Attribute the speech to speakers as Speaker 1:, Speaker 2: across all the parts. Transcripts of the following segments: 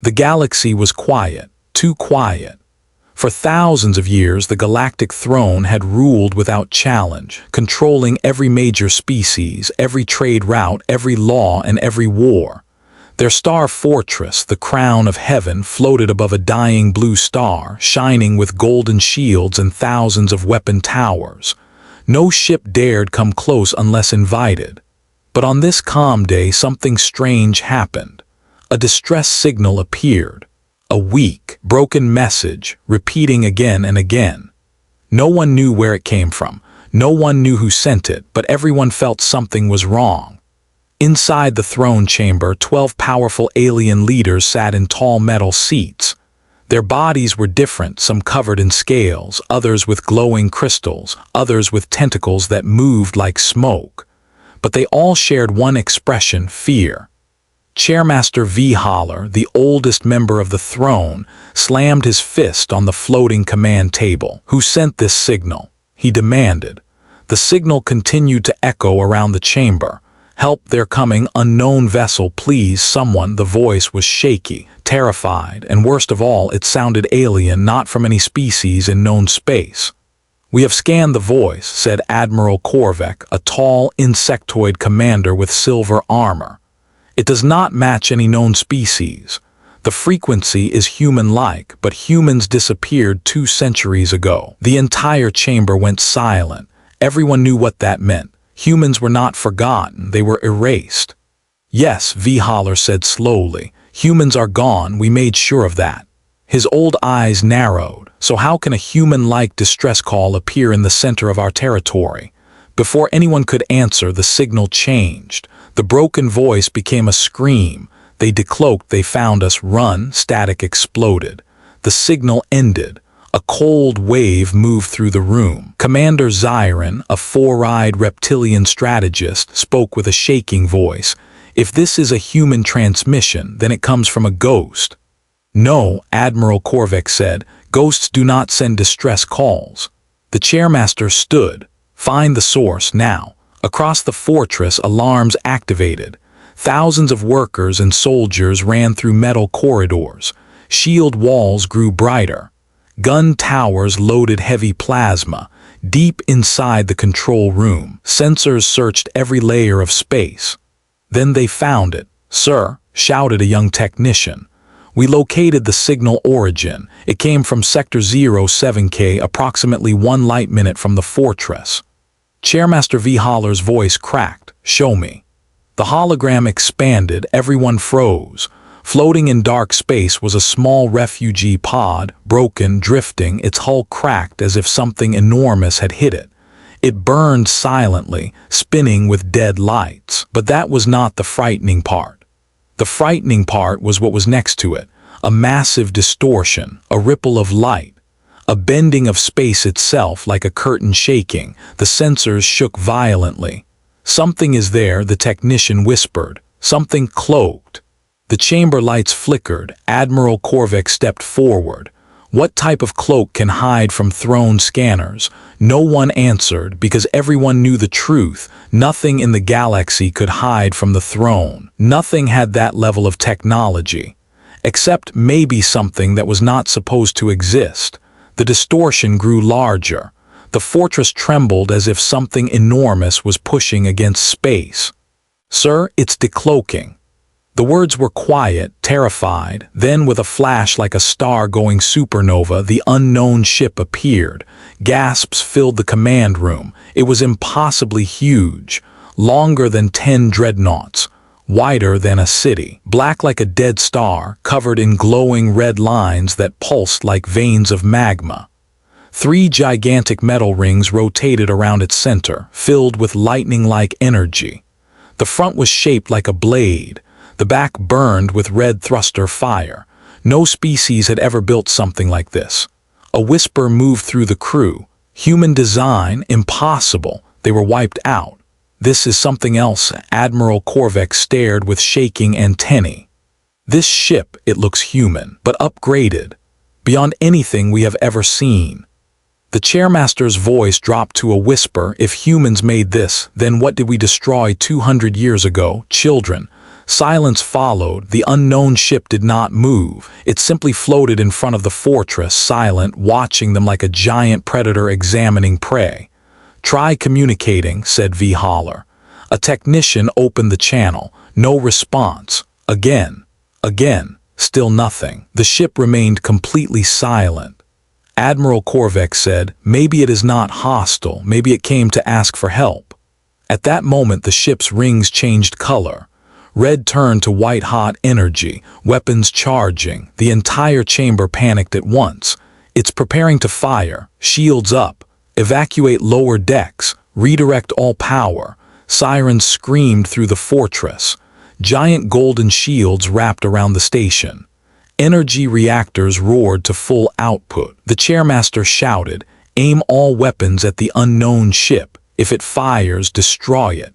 Speaker 1: The galaxy was quiet, too quiet. For thousands of years, the Galactic Throne had ruled without challenge, controlling every major species, every trade route, every law, and every war. Their star fortress, the crown of heaven, floated above a dying blue star, shining with golden shields and thousands of weapon towers. No ship dared come close unless invited. But on this calm day, something strange happened. A distress signal appeared. A weak, broken message, repeating again and again. No one knew where it came from. No one knew who sent it, but everyone felt something was wrong. Inside the throne chamber, 12 powerful alien leaders sat in tall metal seats. Their bodies were different, some covered in scales, others with glowing crystals, others with tentacles that moved like smoke. But they all shared one expression: fear. Chairmaster Haller, the oldest member of the throne, slammed his fist on the floating command table. Who sent this signal? He demanded. The signal continued to echo around the chamber. Help, they're coming, unknown vessel, please, someone. The voice was shaky, terrified, and worst of all, it sounded alien, not from any species in known space. We have scanned the voice, said Admiral Korvek, a tall insectoid commander with silver armor. It does not match any known species. The frequency is human-like, but humans disappeared 2 centuries ago. The entire chamber went silent. Everyone knew what that meant. Humans were not forgotten, they were erased. Yes, Haller said slowly. Humans are gone, we made sure of that. His old eyes narrowed. So how can a human-like distress call appear in the center of our territory? Before anyone could answer, the signal changed. The broken voice became a scream. They decloaked, they found us, run, static exploded. The signal ended. A cold wave moved through the room. Commander Zyron, a 4-eyed reptilian strategist, spoke with a shaking voice. If this is a human transmission, then it comes from a ghost. No, Admiral Korvek said, ghosts do not send distress calls. The chairmaster stood. Find the source now. Across the fortress, alarms activated. Thousands of workers and soldiers ran through metal corridors. Shield walls grew brighter. Gun towers loaded heavy plasma. Deep inside the control room, sensors searched every layer of space. Then they found it. Sir, shouted a young technician. We located the signal origin. It came from Sector 07K, approximately 1 light minute from the fortress. Chairmaster Haller's voice cracked. Show me. The hologram expanded, everyone froze. Floating in dark space was a small refugee pod, broken, drifting, its hull cracked as if something enormous had hit it. It burned silently, spinning with dead lights. But that was not the frightening part. The frightening part was what was next to it, a massive distortion, a ripple of light. A bending of space itself like a curtain shaking. The sensors shook violently. Something is there, the technician whispered. Something cloaked. The chamber lights flickered. Admiral Korvek stepped forward. What type of cloak can hide from throne scanners? No one answered because everyone knew the truth. Nothing in the galaxy could hide from the throne. Nothing had that level of technology. Except maybe something that was not supposed to exist. The distortion grew larger. The fortress trembled as if something enormous was pushing against space. Sir, it's decloaking. The words were quiet, terrified. Then with a flash like a star-going supernova, the unknown ship appeared. Gasps filled the command room. It was impossibly huge, longer than 10 dreadnoughts, wider than a city, black like a dead star, covered in glowing red lines that pulsed like veins of magma. 3 gigantic metal rings rotated around its center, filled with lightning-like energy. The front was shaped like a blade. The back burned with red thruster fire. No species had ever built something like this. A whisper moved through the crew. Human design, impossible. They were wiped out. This is something else. Admiral Korvek stared with shaking antennae. This ship, it looks human, but upgraded, beyond anything we have ever seen. The chairmaster's voice dropped to a whisper. If humans made this, then what did we destroy 200 years ago? Children. Silence followed. The unknown ship did not move. It simply floated in front of the fortress, silent, watching them like a giant predator examining prey. "Try communicating," said Valhalla. A technician opened the channel. No response. Again. Still nothing. The ship remained completely silent. Admiral Korvek said, "Maybe it is not hostile. Maybe it came to ask for help." At that moment, the ship's rings changed color. Red turned to white-hot energy, weapons charging. The entire chamber panicked at once. "It's preparing to fire. Shields up. Evacuate lower decks. Redirect all power." Sirens screamed through the fortress. Giant golden shields wrapped around the station. Energy reactors roared to full output. The chairmaster shouted, "Aim all weapons at the unknown ship. If it fires, destroy it."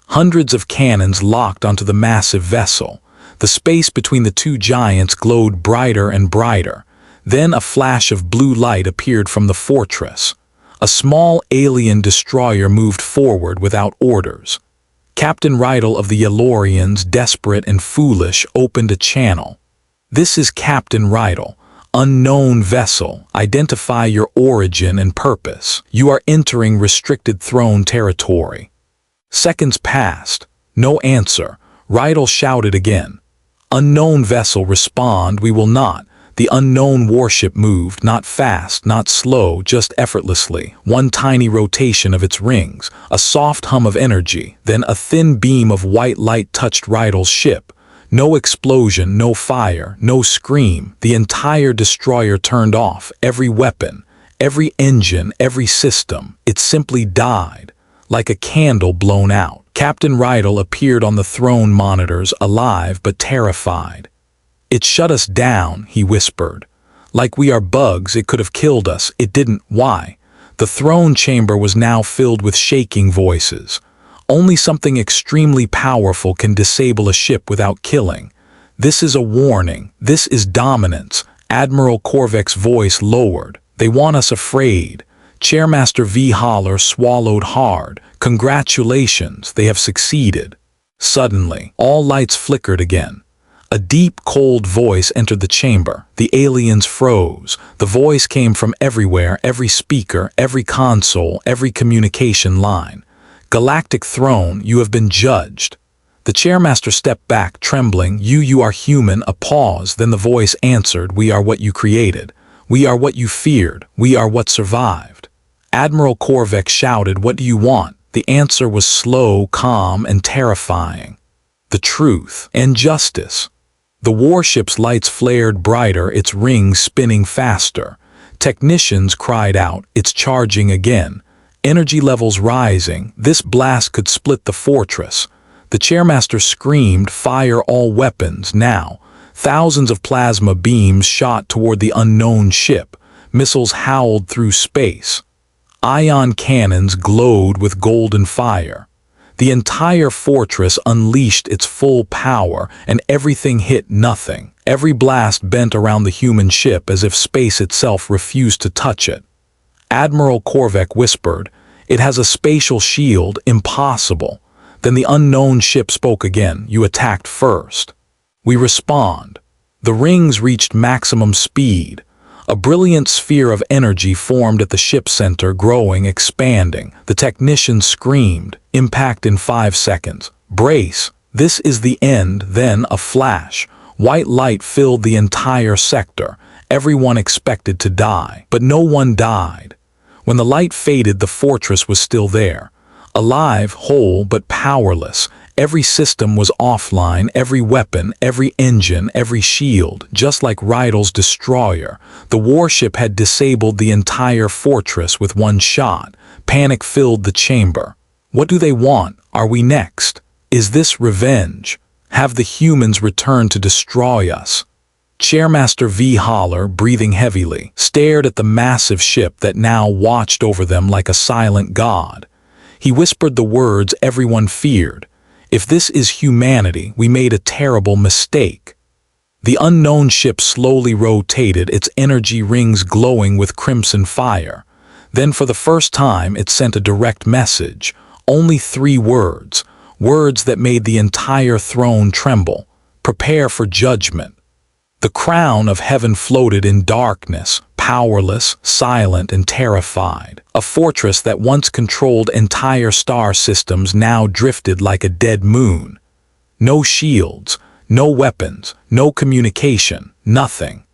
Speaker 1: Hundreds of cannons locked onto the massive vessel. The space between the two giants glowed brighter and brighter. Then a flash of blue light appeared from the fortress. A small alien destroyer moved forward without orders. Captain Rydell of the Yalorians, desperate and foolish, opened a channel. "This is Captain Rydell. Unknown vessel. Identify your origin and purpose. You are entering restricted throne territory." Seconds passed. No answer. Rydell shouted again. "Unknown vessel, respond. We will not." The unknown warship moved, not fast, not slow, just effortlessly. One tiny rotation of its rings, a soft hum of energy, then a thin beam of white light touched Rydell's ship. No explosion, no fire, no scream. The entire destroyer turned off, every weapon, every engine, every system. It simply died, like a candle blown out. Captain Rydell appeared on the throne monitors, alive but terrified. "It shut us down," he whispered. "Like we are bugs, it could have killed us. It didn't. Why?" The throne chamber was now filled with shaking voices. Only something extremely powerful can disable a ship without killing. "This is a warning. This is dominance." Admiral Korvek's voice lowered. "They want us afraid." Chairmaster Valhalla swallowed hard. "Congratulations, they have succeeded." Suddenly, all lights flickered again. A deep, cold voice entered the chamber. The aliens froze. The voice came from everywhere, every speaker, every console, every communication line. "Galactic Throne, you have been judged." The chairmaster stepped back, trembling. You are human." A pause, then the voice answered, "We are what you created. We are what you feared. We are what survived." Admiral Korvek shouted, "What do you want?" The answer was slow, calm, and terrifying. "The truth and justice." The warship's lights flared brighter, its rings spinning faster. Technicians cried out, "It's charging again." Energy levels rising. This blast could split the fortress. The chairmaster screamed, "Fire all weapons, now." Thousands of plasma beams shot toward the unknown ship. Missiles howled through space. Ion cannons glowed with golden fire. The entire fortress unleashed its full power, and everything hit nothing. Every blast bent around the human ship as if space itself refused to touch it. Admiral Korvek whispered, "It has a spatial shield, impossible." Then the unknown ship spoke again, "You attacked first. We respond." The rings reached maximum speed. A brilliant sphere of energy formed at the ship center, growing, expanding. The technicians screamed, "Impact in 5 seconds. Brace. This is the end." Then a flash. White light filled the entire sector. Everyone expected to die, but no one died. When the light faded, the fortress was still there. Alive, whole, but powerless. Every system was offline, every weapon, every engine, every shield, just like Rydell's destroyer. The warship had disabled the entire fortress with one shot. Panic filled the chamber. What do they want? Are we next? Is this revenge? Have the humans returned to destroy us? Chairmaster Valhalla, breathing heavily, stared at the massive ship that now watched over them like a silent god. He whispered the words everyone feared. "If this is humanity, we made a terrible mistake." The unknown ship slowly rotated, its energy rings glowing with crimson fire. Then for the first time it sent a direct message. Only 3 words. words that made the entire throne tremble. Prepare for judgment. The crown of heaven floated in darkness, powerless, silent, and terrified. A fortress that once controlled entire star systems now drifted like a dead moon. No shields, no weapons, no communication, nothing.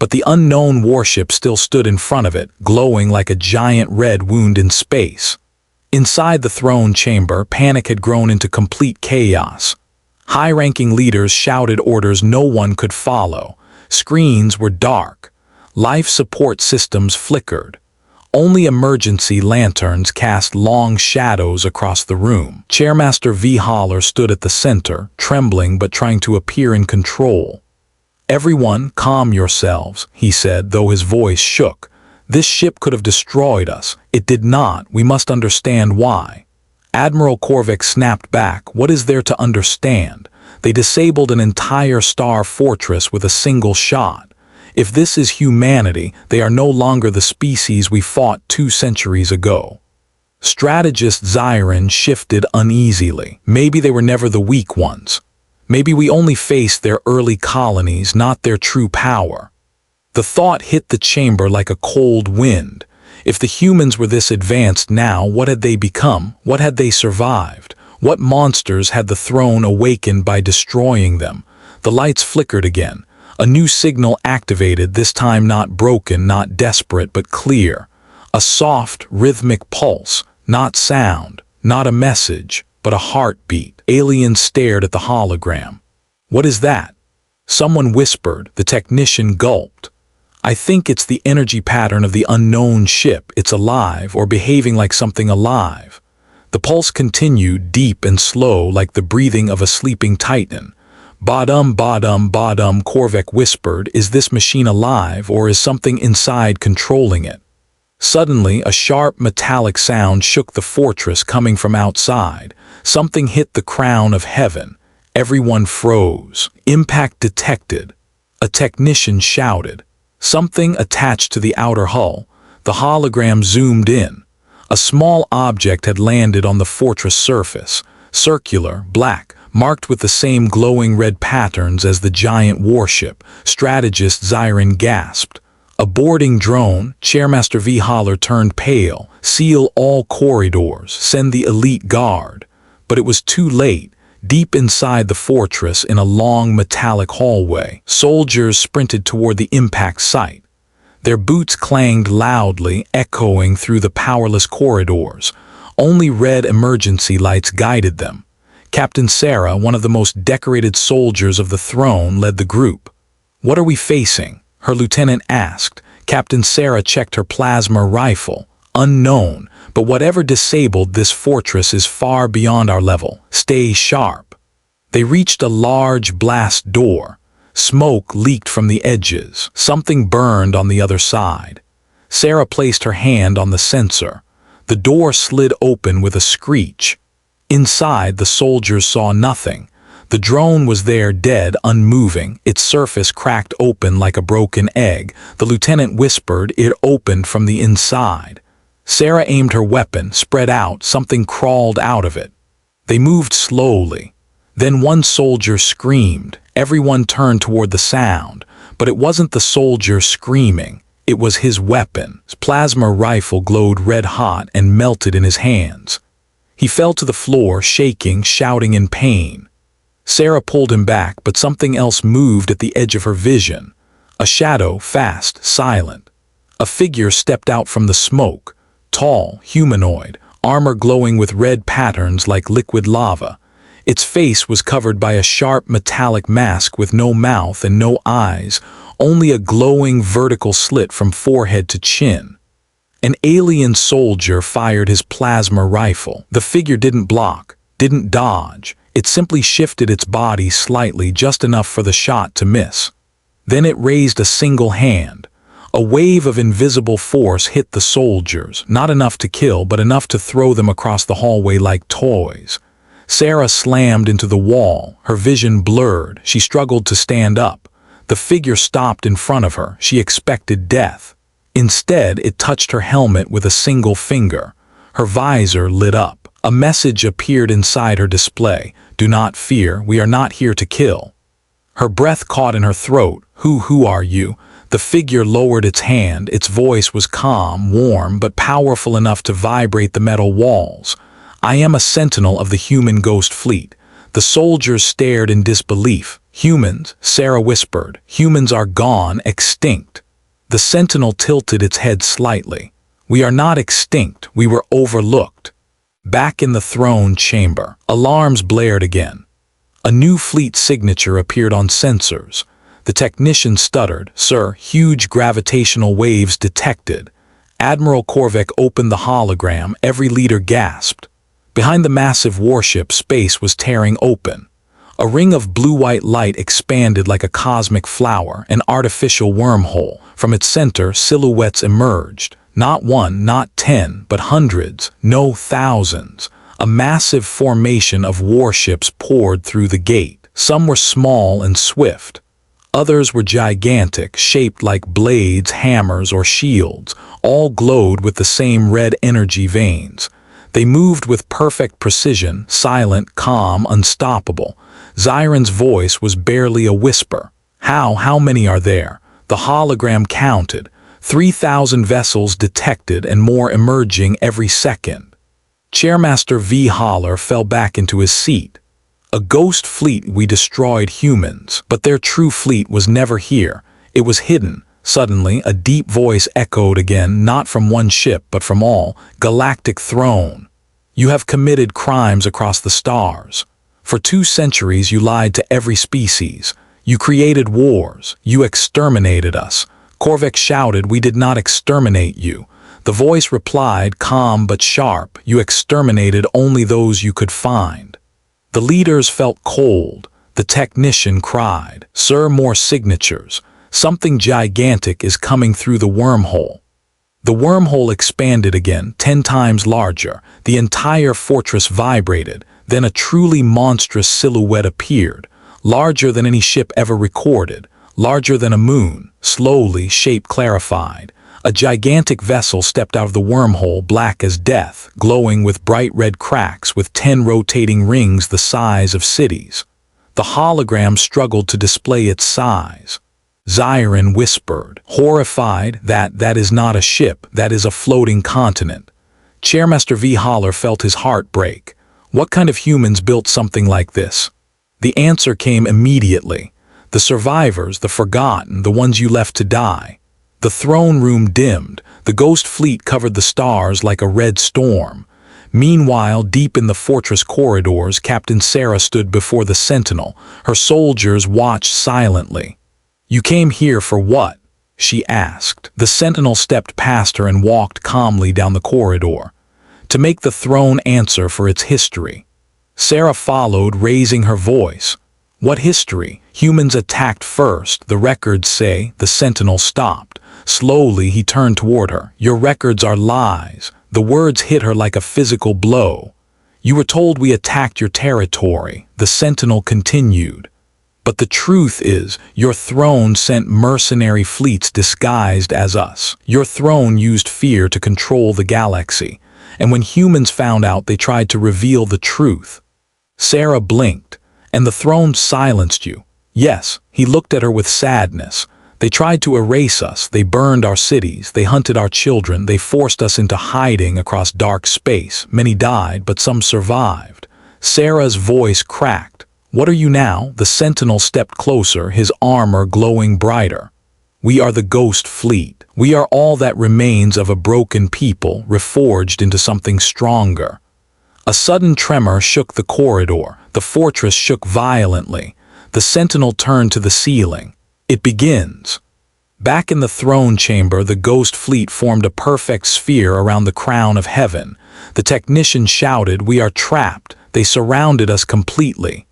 Speaker 1: But the unknown warship still stood in front of it, glowing like a giant red wound in space. Inside the throne chamber, panic had grown into complete chaos. High-ranking leaders shouted orders no one could follow. Screens were dark. Life support systems flickered. Only emergency lanterns cast long shadows across the room. Chairmaster V. Holler stood at the center, trembling but trying to appear in control. "Everyone, calm yourselves," he said, though his voice shook. "This ship could have destroyed us. It did not. We must understand why." Admiral Korvac snapped back. "What is there to understand? They disabled an entire star fortress with a single shot. If this is humanity, they are no longer the species we fought 2 centuries ago." Strategist Zyron shifted uneasily. Maybe they were never the weak ones. Maybe we only faced their early colonies, not their true power. The thought hit the chamber like a cold wind. If the humans were this advanced now, what had they become? What had they survived? What monsters had the throne awakened by destroying them? The lights flickered again. A new signal activated, this time not broken, not desperate, but clear. A soft, rhythmic pulse, not sound, not a message, but a heartbeat. Aliens stared at the hologram. "What is that?" Someone whispered. The technician gulped. "I think it's the energy pattern of the unknown ship. It's alive, or behaving like something alive." The pulse continued, deep and slow, like the breathing of a sleeping titan. "Badum, badum, badum," Korvac whispered. "Is this machine alive, or is something inside controlling it?" Suddenly, a sharp, metallic sound shook the fortress coming from outside. Something hit the crown of heaven. Everyone froze. "Impact detected." A technician shouted. Something attached to the outer hull. The hologram zoomed in. A small object had landed on the fortress surface, circular, black, marked with the same glowing red patterns as the giant warship. Strategist Zyron gasped. "A boarding drone." Chairmaster V. Holler turned pale. "Seal all corridors. Send the elite guard." But it was too late. Deep inside the fortress, in a long metallic hallway, soldiers sprinted toward the impact site. Their boots clanged loudly, echoing through the powerless corridors. Only red emergency lights guided them. Captain Sarah, one of the most decorated soldiers of the throne, led the group. "What are we facing?" her lieutenant asked. Captain Sarah checked her plasma rifle. "Unknown, but whatever disabled this fortress is far beyond our level. Stay sharp." They reached a large blast door. Smoke leaked from the edges. Something burned on the other side. Sarah placed her hand on the sensor. The door slid open with a screech. Inside, the soldiers saw nothing. The drone was there, dead, unmoving, its surface cracked open like a broken egg. The lieutenant whispered. It opened from the inside. Sarah aimed her weapon, spread out. Something crawled out of it. They moved slowly. Then one soldier screamed. Everyone turned toward the sound, but it wasn't the soldier screaming. It was his weapon. His plasma rifle glowed red-hot and melted in his hands. He fell to the floor, shaking, shouting in pain. Sarah pulled him back, but something else moved at the edge of her vision. A shadow, fast, silent. A figure stepped out from the smoke. Tall, humanoid, armor glowing with red patterns like liquid lava. Its face was covered by a sharp metallic mask with no mouth and no eyes, only a glowing vertical slit from forehead to chin. An alien soldier fired his plasma rifle. The figure didn't block, didn't dodge. It simply shifted its body slightly, just enough for the shot to miss. Then it raised a single hand. A wave of invisible force hit the soldiers, not enough to kill, but enough to throw them across the hallway like toys. Sarah slammed into the wall, her vision blurred. She struggled to stand up. The figure stopped in front of her. She expected death. Instead, it touched her helmet with a single finger. Her visor lit up. A message appeared inside her display. Do not fear, we are not here to kill. Her breath caught in her throat. Who are you? The figure lowered its hand. Its voice was calm, warm, but powerful enough to vibrate the metal walls. I am a sentinel of the human ghost fleet. The soldiers stared in disbelief. Humans, Sarah whispered. Humans are gone, extinct. The sentinel tilted its head slightly. We are not extinct, we were overlooked. Back in the throne chamber, alarms blared again. A new fleet signature appeared on sensors. The technician stuttered. Sir, huge gravitational waves detected. Admiral Korvek opened the hologram. Every leader gasped. Behind the massive warship, space was tearing open. A ring of blue-white light expanded like a cosmic flower, an artificial wormhole. From its center, silhouettes emerged. Not one, not 10, but hundreds, no thousands. A massive formation of warships poured through the gate. Some were small and swift. Others were gigantic, shaped like blades, hammers, or shields. All glowed with the same red energy veins. They moved with perfect precision, silent, calm, unstoppable. Zyron's voice was barely a whisper. How many are there? The hologram counted. 3,000 vessels detected and more emerging every second. Chairmaster V. Holler fell back into his seat. A ghost fleet. We destroyed humans, but their true fleet was never here. It was hidden. Suddenly, a deep voice echoed again, not from one ship, but from all. Galactic Throne. You have committed crimes across the stars. For 2 centuries you lied to every species. You created wars. You exterminated us. Korvek shouted, we did not exterminate you. The voice replied, calm but sharp, you exterminated only those you could find. The leaders felt cold. The technician cried, Sir, more signatures. Something gigantic is coming through the wormhole. The wormhole expanded again, 10 times larger. The entire fortress vibrated. Then a truly monstrous silhouette appeared, larger than any ship ever recorded. Larger than a moon. Slowly, shape clarified. A gigantic vessel stepped out of the wormhole, black as death, glowing with bright red cracks, with 10 rotating rings the size of cities. The hologram struggled to display its size. Zyron whispered, horrified, that is not a ship, that is a floating continent. Chairmaster V. Holler felt his heart break. What kind of humans built something like this? The answer came immediately. The survivors, the forgotten, the ones you left to die. The throne room dimmed. The ghost fleet covered the stars like a red storm. Meanwhile, deep in the fortress corridors, Captain Sarah stood before the sentinel. Her soldiers watched silently. You came here for what? She asked. The sentinel stepped past her and walked calmly down the corridor. To make the throne answer for its history. Sarah followed, raising her voice. What history? Humans attacked first, the records say. The sentinel stopped. Slowly he turned toward her. Your records are lies. The words hit her like a physical blow. You were told we attacked your territory. The sentinel continued. But the truth is, your throne sent mercenary fleets disguised as us. Your throne used fear to control the galaxy. And when humans found out, they tried to reveal the truth. Sarah blinked. And the throne silenced you. Yes, he looked at her with sadness. They tried to erase us. They burned our cities. They hunted our children. They forced us into hiding across dark space. Many died, but some survived. Sarah's voice cracked. What are you now? The sentinel stepped closer, his armor glowing brighter. We are the ghost fleet. We are all that remains of a broken people, reforged into something stronger. A sudden tremor shook the corridor. The fortress shook violently. The sentinel turned to the ceiling. It begins. Back in the throne chamber, the ghost fleet formed a perfect sphere around the crown of heaven. The technician shouted, we are trapped. They surrounded us completely.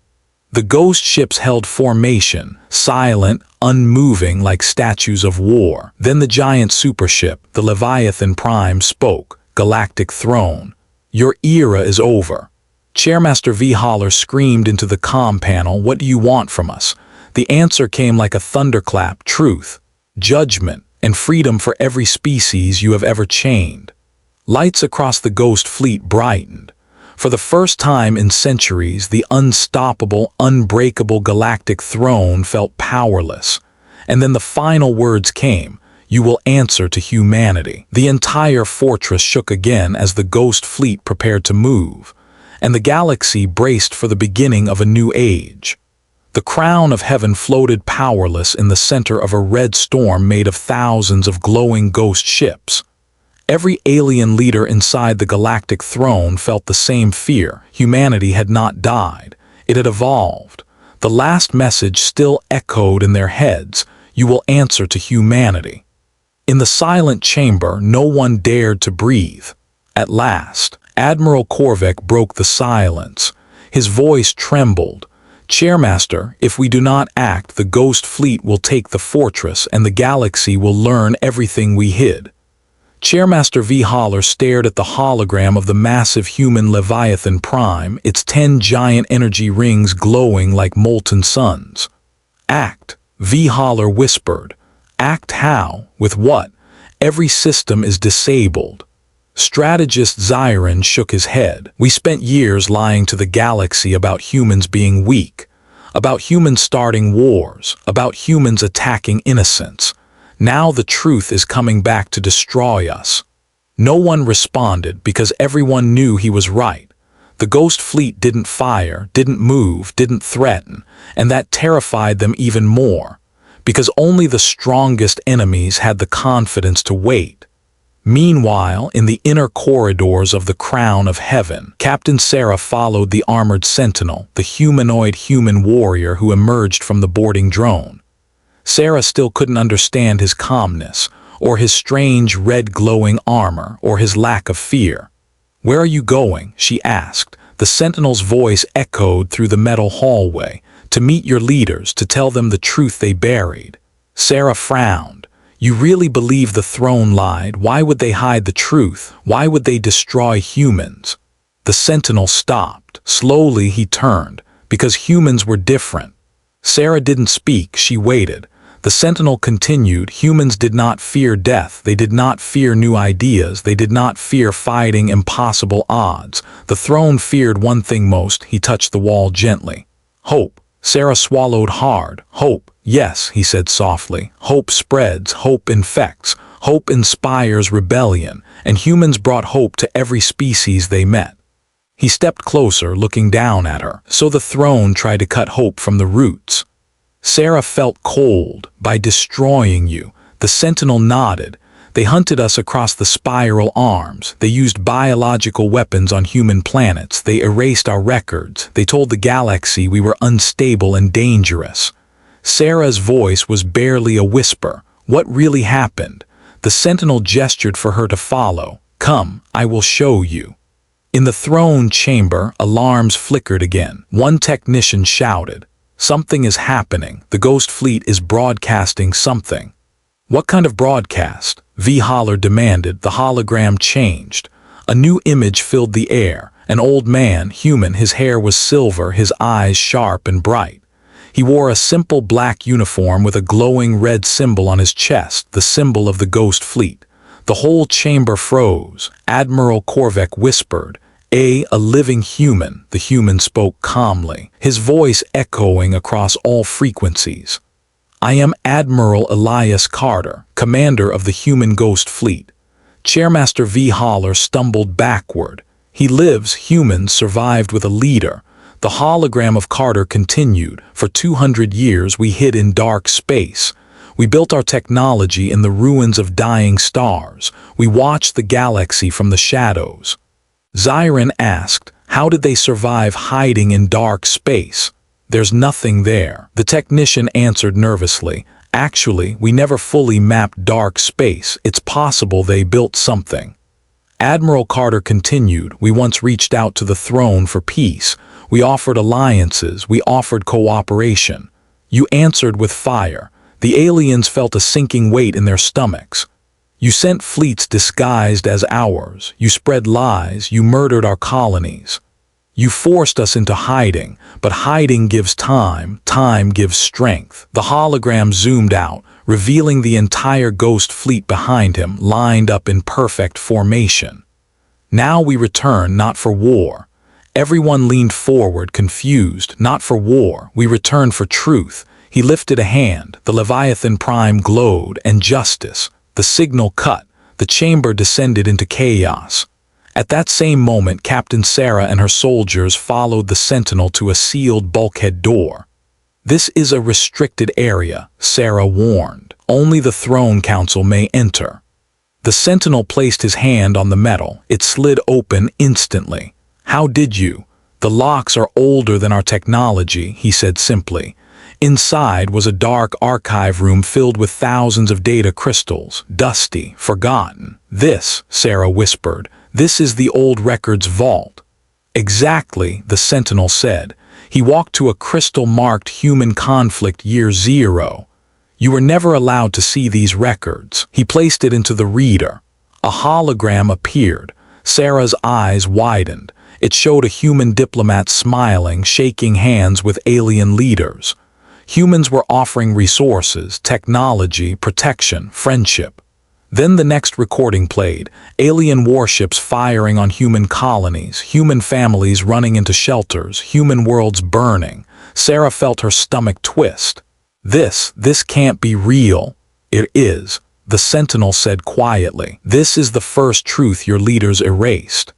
Speaker 1: The ghost ships held formation, silent, unmoving like statues of war. Then the giant supership, the Leviathan Prime, spoke. Galactic Throne. Your era is over. Chairmaster V. Holler screamed into the comm panel, what do you want from us? The answer came like a thunderclap, truth, judgment, and freedom for every species you have ever chained. Lights across the ghost fleet brightened. For the first time in centuries, the unstoppable, unbreakable Galactic Throne felt powerless. And then the final words came, "You will answer to humanity." The entire fortress shook again as the Ghost Fleet prepared to move, and the galaxy braced for the beginning of a new age. The crown of heaven floated powerless in the center of a red storm made of thousands of glowing ghost ships. Every alien leader inside the Galactic Throne felt the same fear. Humanity had not died. It had evolved. The last message still echoed in their heads, "You will answer to humanity." In the silent chamber, no one dared to breathe. At last, Admiral Korvek broke the silence. His voice trembled. "Chairmaster, if we do not act, the Ghost Fleet will take the fortress and the galaxy will learn everything we hid." Chairmaster V. Haller stared at the hologram of the massive human Leviathan Prime, its 10 giant energy rings glowing like molten suns. "Act," V. Haller whispered. "Act how? With what? Every system is disabled." Strategist Zyron shook his head. "We spent years lying to the galaxy about humans being weak, about humans starting wars, about humans attacking innocents. Now the truth is coming back to destroy us." No one responded because everyone knew he was right. The Ghost Fleet didn't fire, didn't move, didn't threaten, and that terrified them even more, because only the strongest enemies had the confidence to wait. Meanwhile, in the inner corridors of the Crown of Heaven, Captain Sarah followed the armored sentinel, the humanoid human warrior who emerged from the boarding drone. Sarah still couldn't understand his calmness, or his strange red glowing armor, or his lack of fear. "Where are you going?" she asked. The sentinel's voice echoed through the metal hallway. "To meet your leaders, to tell them the truth they buried." Sarah frowned. "You really believe the throne lied? Why would they hide the truth? Why would they destroy humans?" The sentinel stopped. Slowly he turned, because humans were different. Sarah didn't speak, she waited. The sentinel continued, "Humans did not fear death, they did not fear new ideas, they did not fear fighting impossible odds. The throne feared one thing most." He touched the wall gently. "Hope." Sarah swallowed hard. "Hope, yes," he said softly. "Hope spreads, hope infects, hope inspires rebellion, and humans brought hope to every species they met." He stepped closer, looking down at her. "So the throne tried to cut hope from the roots." Sarah felt cold. "By destroying you." The sentinel nodded. "They hunted us across the spiral arms. They used biological weapons on human planets. They erased our records. They told the galaxy we were unstable and dangerous." Sarah's voice was barely a whisper. "What really happened?" The sentinel gestured for her to follow. "Come, I will show you." In the throne chamber, alarms flickered again. One technician shouted, "Something is happening. The Ghost Fleet is broadcasting something." "What kind of broadcast?" V. Haller demanded. The hologram changed. A new image filled the air. An old man, human, his hair was silver, his eyes sharp and bright. He wore a simple black uniform with a glowing red symbol on his chest, the symbol of the Ghost Fleet. The whole chamber froze. Admiral Korvek whispered, A living human," the human spoke calmly, his voice echoing across all frequencies. "I am Admiral Elias Carter, commander of the human Ghost Fleet." Chairmaster V. Haller stumbled backward. "He lives, humans survived with a leader." The hologram of Carter continued. "For 200 years we hid in dark space. We built our technology in the ruins of dying stars. We watched the galaxy from the shadows." Zyron asked, "How did they survive hiding in dark space?" "There's nothing there." The technician answered nervously, "Actually, we never fully mapped dark space. It's possible they built something." Admiral Carter continued, "We once reached out to the throne for peace. We offered alliances. We offered cooperation. You answered with fire. The aliens felt a sinking weight in their stomachs. You sent fleets disguised as ours. You spread lies. You murdered our colonies. You forced us into hiding, but hiding gives time. Time gives strength." The hologram zoomed out, revealing the entire Ghost Fleet behind him, lined up in perfect formation. "Now we return not for war. Everyone leaned forward, confused. Not for war, we return for truth. He lifted a hand, the Leviathan Prime glowed, and justice. The signal cut, the chamber descended into chaos. At that same moment, Captain Sarah and her soldiers followed the sentinel to a sealed bulkhead door. This is a restricted area, Sarah warned. Only the Throne Council may enter. The sentinel placed his hand on the metal. It slid open instantly. How did you? The locks are older than our technology, he said simply. Inside was a dark archive room filled with thousands of data crystals, dusty, forgotten. This, Sarah whispered, this is the old records vault. Exactly, the sentinel said. He walked to a crystal-marked human conflict year 0. You were never allowed to see these records. He placed it into the reader. A hologram appeared. Sarah's eyes widened. It showed a human diplomat smiling, shaking hands with alien leaders. Humans were offering resources, technology, protection, friendship. Then the next recording played, alien warships firing on human colonies, human families running into shelters, human worlds burning. Sarah felt her stomach twist. This can't be real. It is, the sentinel said quietly. This is the first truth your leaders erased.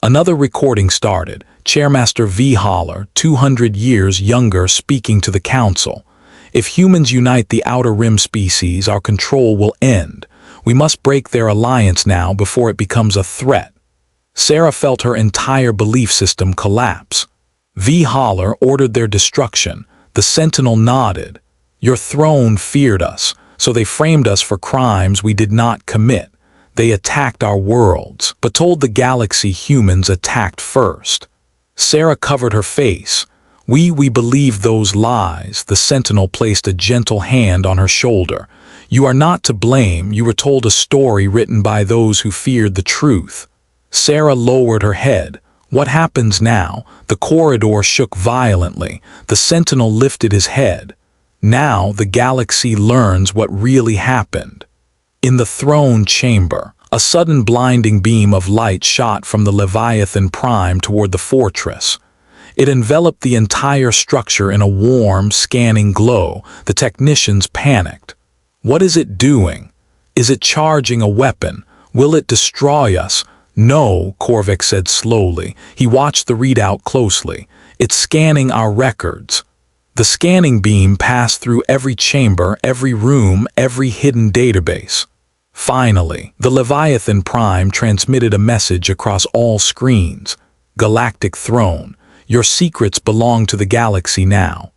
Speaker 1: Another recording started, Chairmaster V. Holler, 200 years younger, speaking to the council. If humans unite the Outer Rim species, our control will end. We must break their alliance now before it becomes a threat. Sarah felt her entire belief system collapse. V. Holler ordered their destruction. The sentinel nodded. Your throne feared us, so they framed us for crimes we did not commit. They attacked our worlds, but told the galaxy humans attacked first. Sarah covered her face. We believe those lies. The sentinel placed a gentle hand on her shoulder. You are not to blame. You were told a story written by those who feared the truth. Sarah lowered her head. What happens now? The corridor shook violently. The sentinel lifted his head. Now the galaxy learns what really happened. In the throne chamber, a sudden blinding beam of light shot from the Leviathan Prime toward the fortress. It enveloped the entire structure in a warm, scanning glow. The technicians panicked. What is it doing? Is it charging a weapon? Will it destroy us? No, Korvac said slowly. He watched the readout closely. It's scanning our records. The scanning beam passed through every chamber, every room, every hidden database. Finally, the Leviathan Prime transmitted a message across all screens. Galactic Throne, your secrets belong to the galaxy now.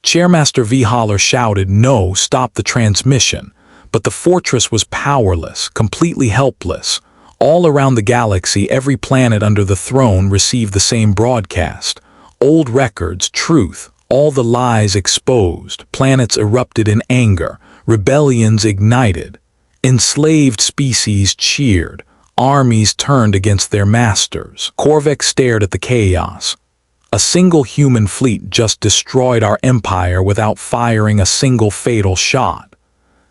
Speaker 1: Chairmaster V. Holler shouted, no, stop the transmission. But the fortress was powerless, completely helpless. All around the galaxy, every planet under the throne received the same broadcast. Old records, truth, all the lies exposed. Planets erupted in anger. Rebellions ignited. Enslaved species cheered. Armies turned against their masters. Korvac stared at the chaos. A single human fleet just destroyed our empire without firing a single fatal shot.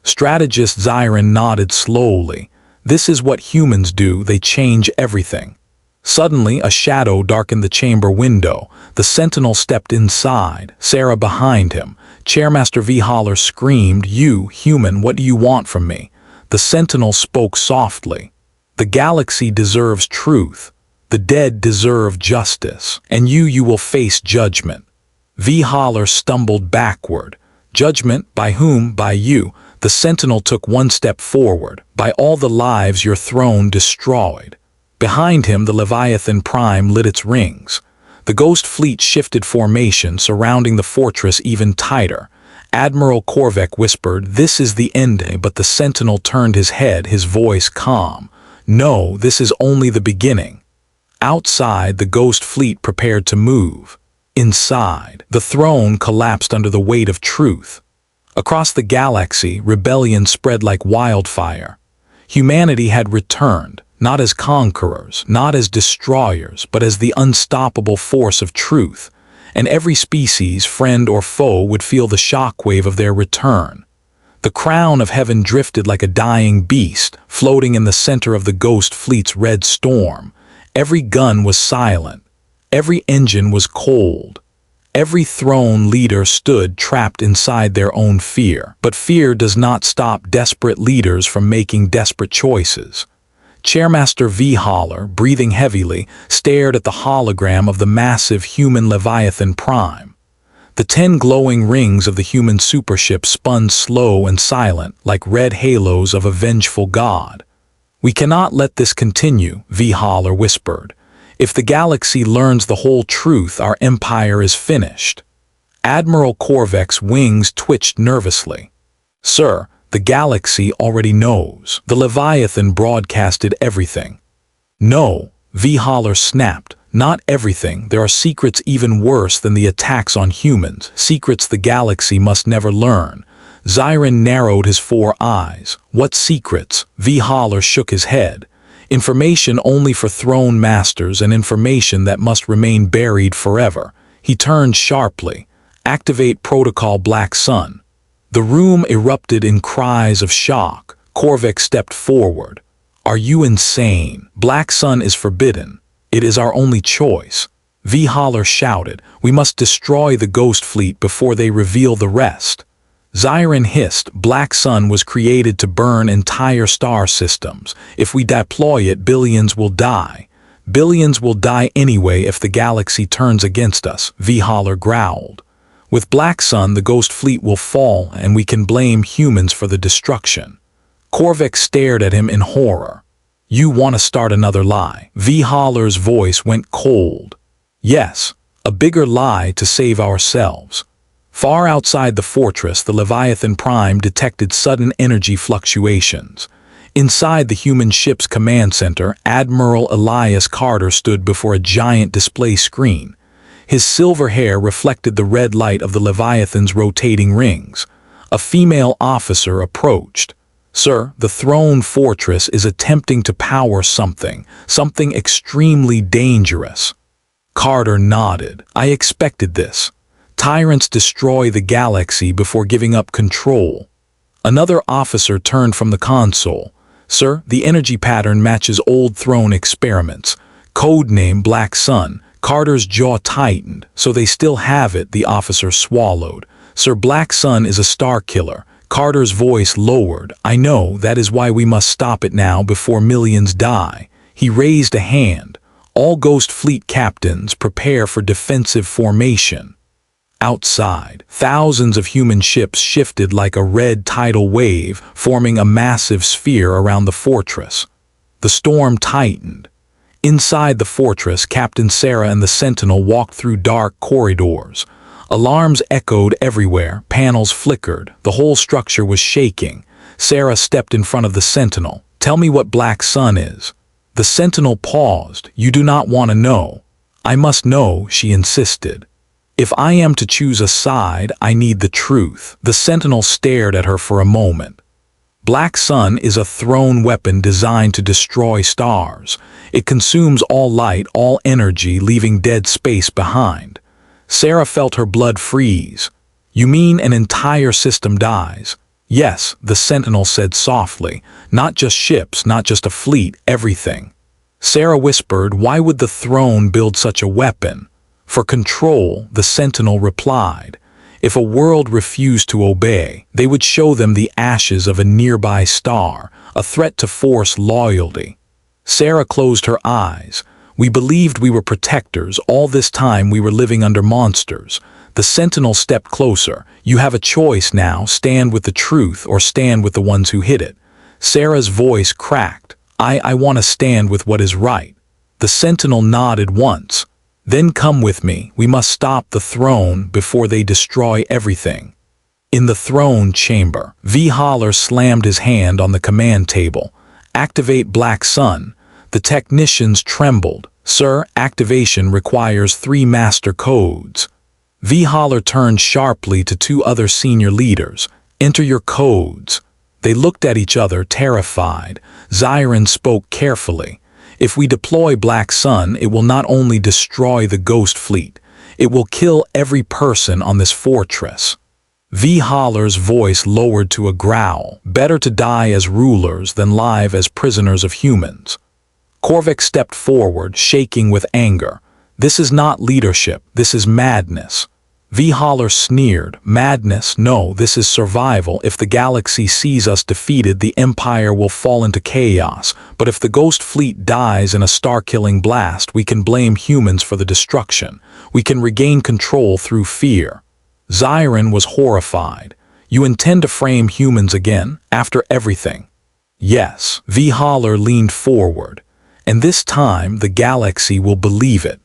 Speaker 1: Strategist Zyron nodded slowly. This is what humans do, they change everything. Suddenly, a shadow darkened the chamber window. The sentinel stepped inside, Sarah behind him. Chairmaster V. Holler screamed, you, human, what do you want from me? The sentinel spoke softly. The galaxy deserves truth. The dead deserve justice. And you will face judgment. V. Holler stumbled backward. Judgment? By whom? By you. The sentinel took one step forward. By all the lives your throne destroyed. Behind him, the Leviathan Prime lit its rings. The ghost fleet shifted formation, surrounding the fortress even tighter. Admiral Korvac whispered, this is the end, but the sentinel turned his head, his voice calm. No, this is only the beginning. Outside, the ghost fleet prepared to move. Inside, the throne collapsed under the weight of truth. Across the galaxy, rebellion spread like wildfire. Humanity had returned, not as conquerors, not as destroyers, but as the unstoppable force of truth. And every species, friend or foe, would feel the shockwave of their return. The crown of heaven drifted like a dying beast, floating in the center of the ghost fleet's red storm. Every gun was silent. Every engine was cold. Every throne leader stood trapped inside their own fear. But fear does not stop desperate leaders from making desperate choices. Chairmaster V. Holler, breathing heavily, stared at the hologram of the massive human Leviathan Prime. The 10 glowing rings of the human supership spun slow and silent, like red halos of a vengeful god. "We cannot let this continue," V. Holler whispered. "If the galaxy learns the whole truth, our empire is finished." Admiral Korvek's wings twitched nervously. "Sir, the galaxy already knows." The Leviathan broadcasted everything. "No," V. Holler snapped. "Not everything. There are secrets even worse than the attacks on humans, secrets the galaxy must never learn." Zyron narrowed his 4 eyes. "What secrets?" V. Holler shook his head. "Information only for throne masters and information that must remain buried forever." He turned sharply. "Activate Protocol Black Sun." The room erupted in cries of shock. Korvek stepped forward. "Are you insane? Black Sun is forbidden. It is our only choice." V. Holler shouted, "We must destroy the Ghost Fleet before they reveal the rest." Zyron hissed, "Black Sun was created to burn entire star systems. If we deploy it, billions will die. Billions will die anyway if the galaxy turns against us," V. Holler growled. "With Black Sun, the Ghost Fleet will fall, and we can blame humans for the destruction." Korvek stared at him in horror. "You want to start another lie?" V. Holler's voice went cold. "Yes, a bigger lie to save ourselves." Far outside the fortress, the Leviathan Prime detected sudden energy fluctuations. Inside the human ship's command center, Admiral Elias Carter stood before a giant display screen. His silver hair reflected the red light of the Leviathan's rotating rings. A female officer approached. "Sir, the throne fortress is attempting to power something extremely dangerous." Carter nodded. "I expected this. Tyrants destroy the galaxy before giving up control." Another officer turned from the console. "Sir, the energy pattern matches old throne experiments. Codename Black Sun." Carter's jaw tightened. "So they still have it," the officer swallowed. "Sir, Black Sun is a star killer." Carter's voice lowered. "I know, that is why we must stop it now before millions die." He raised a hand. "All Ghost Fleet captains, prepare for defensive formation." Outside, thousands of human ships shifted like a red tidal wave, forming a massive sphere around the fortress. The storm tightened. Inside the fortress, Captain Sarah and the Sentinel walked through dark corridors. Alarms echoed everywhere, panels flickered, the whole structure was shaking. Sarah stepped in front of the Sentinel. "Tell me what Black Sun is." The Sentinel paused. "You do not want to know." "I must know," she insisted. "If I am to choose a side, I need the truth." The Sentinel stared at her for a moment. "Black Sun is a throne weapon designed to destroy stars. It consumes all light, all energy, leaving dead space behind." Sarah felt her blood freeze. "You mean an entire system dies?" "Yes," the Sentinel said softly. "Not just ships, not just a fleet, everything." Sarah whispered, "Why would the throne build such a weapon?" "For control," the Sentinel replied. "If a world refused to obey, they would show them the ashes of a nearby star, a threat to force loyalty." Sarah closed her eyes. "We believed we were protectors. All this time we were living under monsters." The Sentinel stepped closer. "You have a choice now, stand with the truth or stand with the ones who hid it." Sarah's voice cracked. I want to stand with what is right." The Sentinel nodded once. "Then come with me. We must stop the throne before they destroy everything." In the throne chamber, V. Holler slammed his hand on the command table. "Activate Black Sun." The technicians trembled. "Sir, activation requires 3 master codes." V. Holler turned sharply to 2 other senior leaders. "Enter your codes." They looked at each other, terrified. Zyron spoke carefully. "If we deploy Black Sun, it will not only destroy the Ghost Fleet, it will kill every person on this fortress." V. Holler's voice lowered to a growl. "Better to die as rulers than live as prisoners of humans." Korvek stepped forward, shaking with anger. This is not leadership, this is madness. V-Holler sneered. Madness? No, this is survival. If the galaxy sees us defeated, the Empire will fall into chaos. But if the Ghost Fleet dies in a star-killing blast, we can blame humans for the destruction. We can regain control through fear. Zyron was horrified. You intend to frame humans again, after everything? Yes. V-Holler leaned forward. And this time, the galaxy will believe it.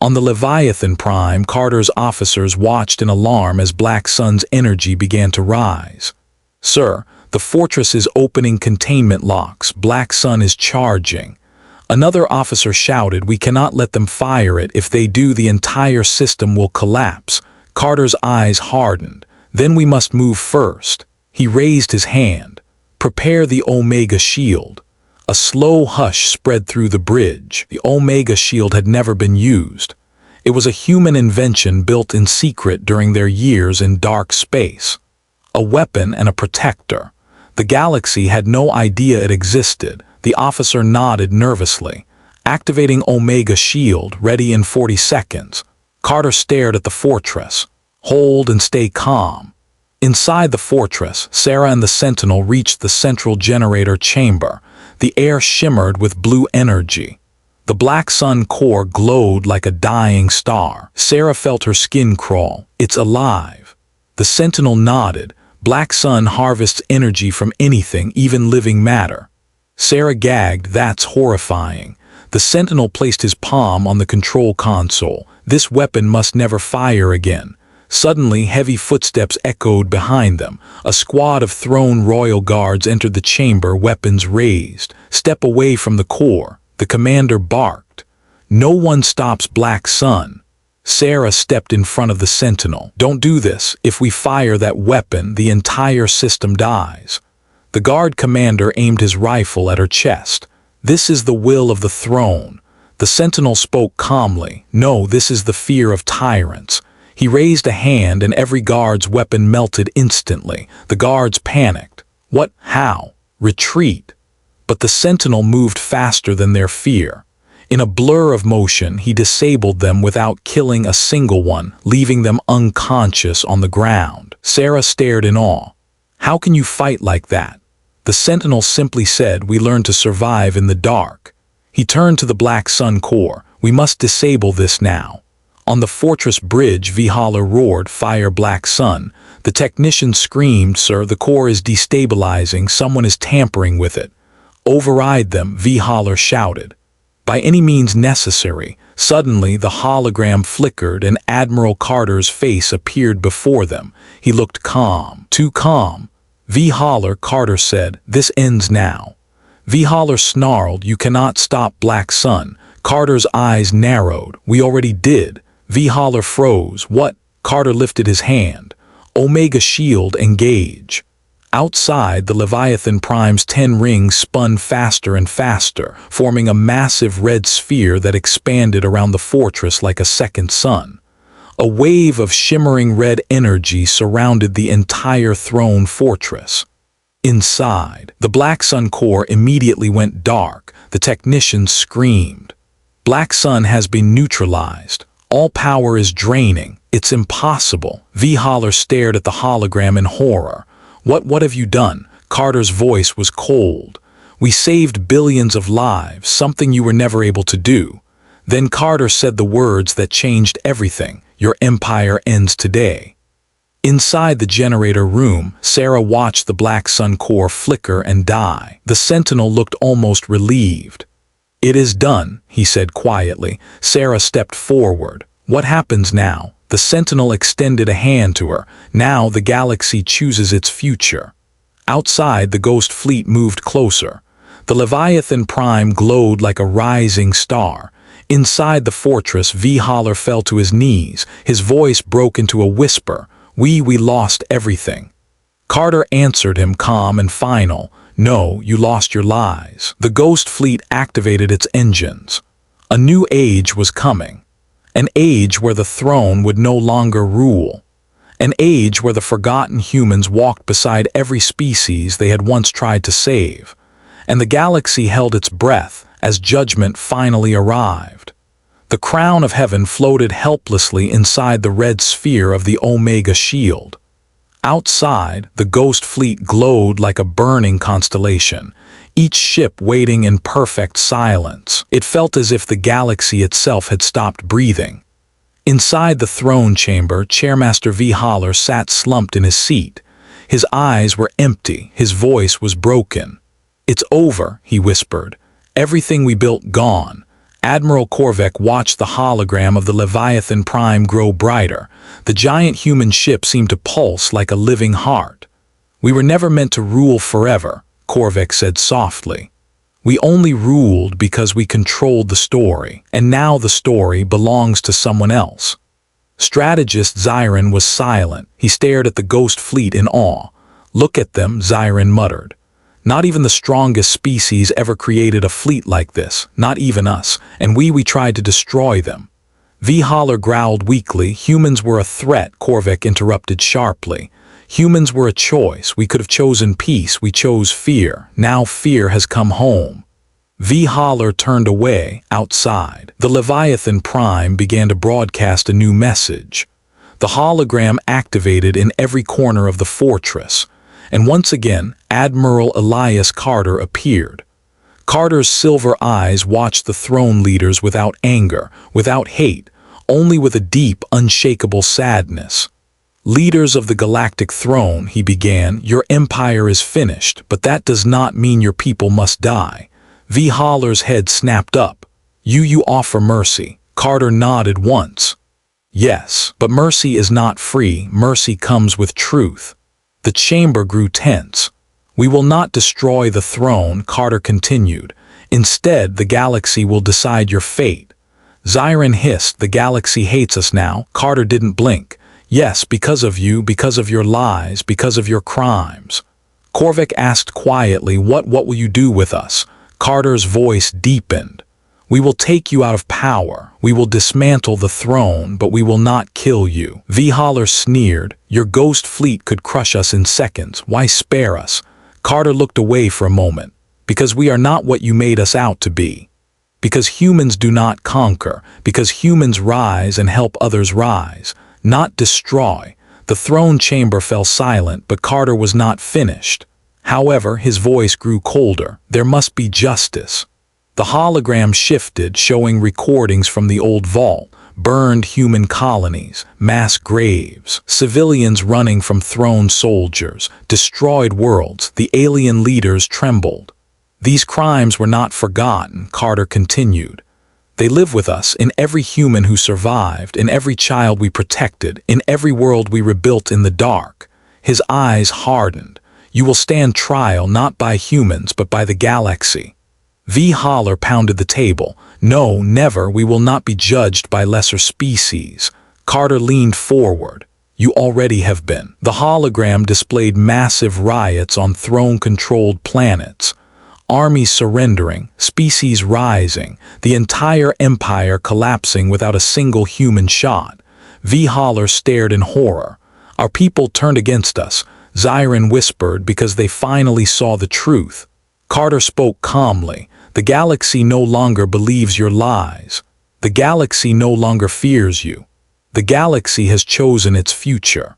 Speaker 1: On the Leviathan Prime, Carter's officers watched in alarm as Black Sun's energy began to rise. Sir, the fortress is opening containment locks. Black Sun is charging. Another officer shouted, we cannot let them fire it. If they do, the entire system will collapse. Carter's eyes hardened. Then we must move first. He raised his hand. Prepare the Omega Shield. A slow hush spread through the bridge. The Omega Shield had never been used. It was a human invention built in secret during their years in dark space. A weapon and a protector. The galaxy had no idea it existed. The officer nodded nervously. Activating Omega Shield, ready in 40 seconds. Carter stared at the fortress. Hold and stay calm. Inside the fortress, Sarah and the Sentinel reached the central generator chamber. The air shimmered with blue energy. The Black Sun core glowed like a dying star. Sarah felt her skin crawl. It's alive. The Sentinel nodded. Black Sun harvests energy from anything, even living matter. Sarah gagged. That's horrifying. The Sentinel placed his palm on the control console. This weapon must never fire again. Suddenly, heavy footsteps echoed behind them. A squad of Throne Royal Guards entered the chamber, weapons raised. Step away from the core. The commander barked. No one stops Black Sun. Sarah stepped in front of the Sentinel. Don't do this. If we fire that weapon, the entire system dies. The guard commander aimed his rifle at her chest. This is the will of the throne. The Sentinel spoke calmly. No, this is the fear of tyrants. He raised a hand and every guard's weapon melted instantly. The guards panicked. What? How? Retreat. But the Sentinel moved faster than their fear. In a blur of motion, he disabled them without killing a single one, leaving them unconscious on the ground. Sarah stared in awe. How can you fight like that? The Sentinel simply said, we learn to survive in the dark. He turned to the Black Sun core. We must disable this now. On the fortress bridge, V-Holler roared, fire Black Sun. The technician screamed, sir, the core is destabilizing, someone is tampering with it. Override them, V-Holler shouted. By any means necessary. Suddenly, the hologram flickered and Admiral Carter's face appeared before them. He looked calm. Too calm. V-Holler, Carter said, this ends now. V-Holler snarled, you cannot stop Black Sun. Carter's eyes narrowed. We already did. V-Holler froze. What? Carter lifted his hand. Omega Shield, engage. Outside, the Leviathan Prime's 10 rings spun faster and faster, forming a massive red sphere that expanded around the fortress like a second sun. A wave of shimmering red energy surrounded the entire throne fortress. Inside, the Black Sun core immediately went dark. The technicians screamed. Black Sun has been neutralized. All power is draining. It's impossible. V-Holler stared at the hologram in horror. What have you done? Carter's voice was cold. We saved billions of lives, something you were never able to do. Then Carter said the words that changed everything. Your empire ends today. Inside the generator room, Sarah watched the Black Sun core flicker and die. The Sentinel looked almost relieved. It is done, he said quietly. Sarah stepped forward. What happens now? The Sentinel extended a hand to her. Now the galaxy chooses its future. Outside, the Ghost Fleet moved closer. The Leviathan Prime glowed like a rising star. Inside the fortress, V-Holler fell to his knees. His voice broke into a whisper. We lost everything. Carter answered him calm and final. No, you lost your lives. The Ghost Fleet activated its engines. A new age was coming. An age where the throne would no longer rule. An age where the forgotten humans walked beside every species they had once tried to save. And the galaxy held its breath as judgment finally arrived. The crown of heaven floated helplessly inside the red sphere of the Omega shield. Outside, the ghost fleet glowed like a burning constellation, each ship waiting in perfect silence. It felt as if the galaxy itself had stopped breathing. Inside the throne chamber, Chairmaster V. Holler sat slumped in his seat. His eyes were empty, his voice was broken. "It's over," he whispered. "Everything we built gone." Admiral Korvek watched the hologram of the Leviathan Prime grow brighter. The giant human ship seemed to pulse like a living heart. "We were never meant to rule forever," Korvek said softly. "We only ruled because we controlled the story, and now the story belongs to someone else." Strategist Zyron was silent. He stared at the ghost fleet in awe. "Look at them," Zyron muttered. "Not even the strongest species ever created a fleet like this, not even us, and we tried to destroy them." V. Holler growled weakly. "Humans were a threat," Korvek interrupted sharply. "Humans were a choice. We could have chosen peace. We chose fear. Now fear has come home." V. Holler turned away, outside. The Leviathan Prime began to broadcast a new message. The hologram activated in every corner of the fortress. And once again, Admiral Elias Carter appeared. Carter's silver eyes watched the throne leaders without anger, without hate, only with a deep, unshakable sadness. "Leaders of the Galactic Throne," he began, "your empire is finished, but that does not mean your people must die." V. Holler's head snapped up. You offer mercy." Carter nodded once. "Yes, but mercy is not free. Mercy comes with truth." The chamber grew tense. "We will not destroy the throne," Carter continued. "Instead, the galaxy will decide your fate." Zyron hissed, "The galaxy hates us now." Carter didn't blink. "Yes, because of you, because of your lies, because of your crimes." Korvek asked quietly, What will you do with us?" Carter's voice deepened. "We will take you out of power. We will dismantle the throne, but we will not kill you." V. Holler sneered. "Your ghost fleet could crush us in seconds. Why spare us?" Carter looked away for a moment. "Because we are not what you made us out to be. Because humans do not conquer. Because humans rise and help others rise, not destroy." The throne chamber fell silent, but Carter was not finished. However, his voice grew colder. "There must be justice." The hologram shifted, showing recordings from the old vault, burned human colonies, mass graves, civilians running from throne soldiers, destroyed worlds. The alien leaders trembled. "These crimes were not forgotten," Carter continued. "They live with us, in every human who survived, in every child we protected, in every world we rebuilt in the dark." His eyes hardened. "You will stand trial not by humans, but by the galaxy." V. Holler pounded the table. "No, never. We will not be judged by lesser species." Carter leaned forward. "You already have been." The hologram displayed massive riots on throne-controlled planets. Armies surrendering, species rising, the entire empire collapsing without a single human shot. V. Holler stared in horror. "Our people turned against us," Zyron whispered, "because they finally saw the truth." Carter spoke calmly. "The galaxy no longer believes your lies. The galaxy no longer fears you. The galaxy has chosen its future."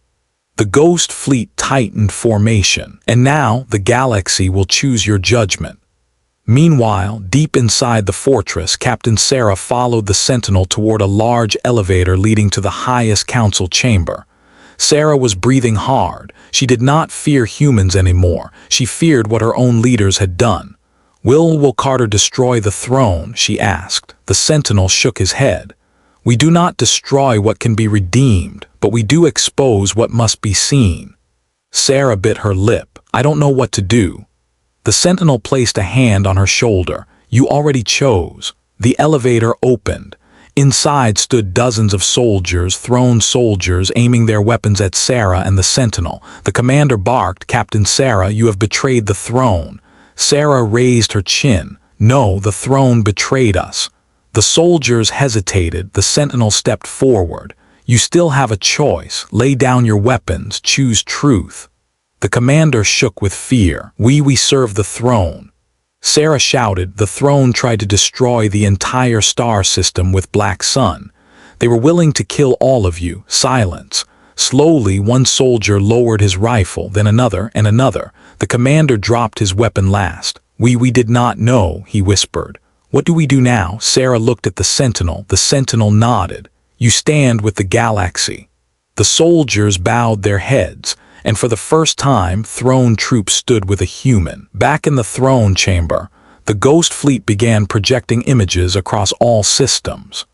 Speaker 1: The ghost fleet tightened formation, and now the galaxy will choose your judgment. Meanwhile, deep inside the fortress, Captain Sarah followed the sentinel toward a large elevator leading to the highest council chamber. Sarah was breathing hard. She did not fear humans anymore. She feared what her own leaders had done. Will Carter destroy the throne?" she asked. The sentinel shook his head. "We do not destroy what can be redeemed, but we do expose what must be seen." Sarah bit her lip. "I don't know what to do." The sentinel placed a hand on her shoulder. "You already chose." The elevator opened. Inside stood dozens of soldiers, throne soldiers, aiming their weapons at Sarah and the sentinel. The commander barked, "Captain Sarah, you have betrayed the throne." Sarah raised her chin. "No, the throne betrayed us." The soldiers hesitated. The sentinel stepped forward. "You still have a choice. Lay down your weapons. Choose truth." The commander shook with fear. We serve the throne." Sarah shouted. The throne tried to destroy the entire star system with Black Sun. They were willing to kill all of you. Silence. Slowly, one soldier lowered his rifle, then another and another. The commander dropped his weapon last. We did not know, he whispered. What do we do now? Sarah looked at the sentinel. The sentinel nodded. You stand with the galaxy. The soldiers bowed their heads, and for the first time, throne troops stood with a human. Back in the throne chamber, the ghost fleet began projecting images across all systems.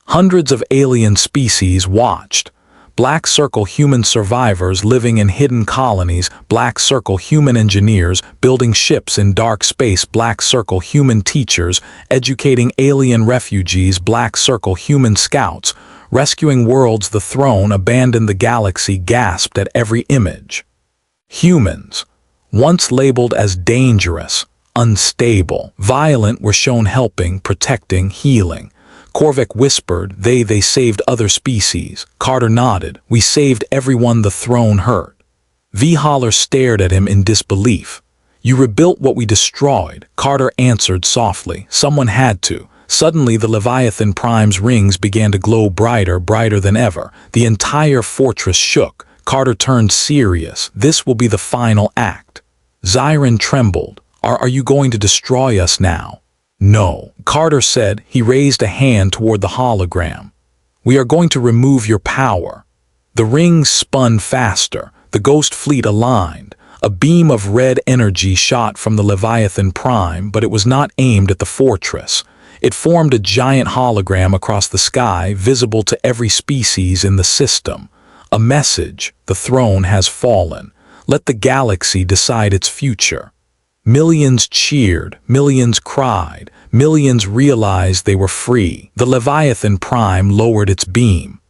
Speaker 1: Hundreds of alien species watched. Black Circle human survivors living in hidden colonies, Black Circle human engineers building ships in dark space, Black Circle human teachers educating alien refugees, Black Circle human scouts rescuing worlds. The throne abandoned the galaxy gasped at every image. Humans, once labeled as dangerous, unstable, violent, were shown helping, protecting, healing. Korvac whispered, they saved other species. Carter nodded. We saved everyone the throne hurt. Holler stared at him in disbelief. You rebuilt what we destroyed. Carter answered softly. Someone had to. Suddenly the Leviathan Prime's rings began to glow brighter than ever. The entire fortress shook. Carter turned serious. This will be the final act. Zyron trembled. Are you going to destroy us now? No, Carter said. He raised a hand toward the hologram. We are going to remove your power. The rings spun faster. The ghost fleet aligned. A beam of red energy shot from the Leviathan Prime, but it was not aimed at the fortress. It formed a giant hologram across the sky, visible to every species in the system. A message: the throne has fallen. Let the galaxy decide its future. Millions cheered, millions cried, millions realized they were free. The Leviathan Prime lowered its beam.